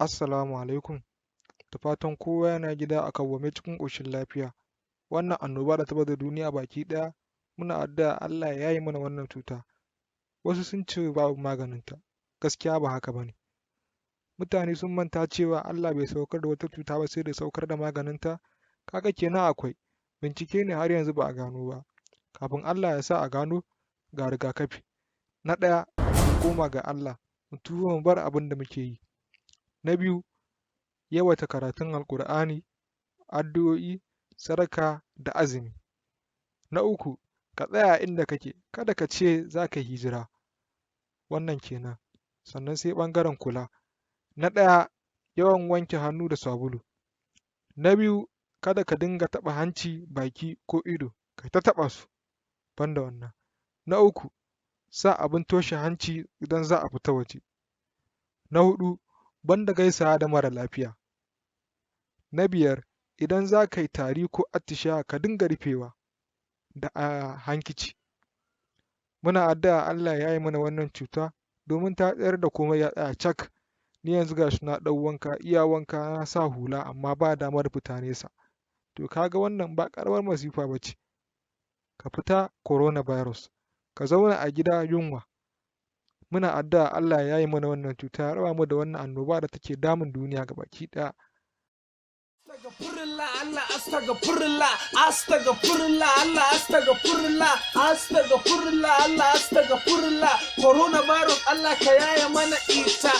Assalamu alaikum. Da fatan kowa yana gida a kawwame cikin ƙoshin lafiya. Wannan annoba da ta baza duniya baki ɗaya, muna addu'a Allah ya yaye mana wannan cuta. Wasu sun ce babu maganinta, gaskiya ba haka ba ne. Mutane sun manta cewa Allah bai saukar da wata cuta ba sai da saukar da maganinta, kaga kenan akwai. Bincike ne har yanzu ba a gano ba. Kafin Allah ya sa a gano, ga rigakafi. Na ɗaya, mu koma ga Allah, mu tuba mu bar abin da muke yi. Na biyu, yawaita karatun Alƙur'ani, addu'o'i, sadaka da azumi. Na uku, ka tsaya inda kake, kada ka ce za ka hijira. Wannan kenan. Sannan sai ɓangaren kula. Na ɗaya, yawan wanke hannu da sabulu. Na biyu, kada ka dinga taɓa hanci, baki ko ido, kai ta taɓa su. Banda wannan. Na uku, sa abin toshe hanci idan za a fita waje. Na huɗu, banda gaisawa da mara lafiya. Na biyar, idan za ka yi tari ko atishawa ka dinga rufewa da hankici. Muna addu'a Allah ya yi mana wannan cuta domin ta tsayar da komai ya tsaya cak. Ni yanzu ga shi na ɗau wanka, iya wanka na sa hula amma ba damar fita nesa. To kaga wannan ba ƙaramar masifa ba ce. Ka fita coronavirus, ka zauna a gida yunwa. Muna addu'a Allah ya yi mana wannan cuta, ya raba mu da wannan annoba da take damun duniya gabaki ɗaya. Astagfirullah Allah astagfirullah astagfirullah Allah astagfirullah astagfirullah Allah astagfirullah coronavirus Allah ka yaye mana ita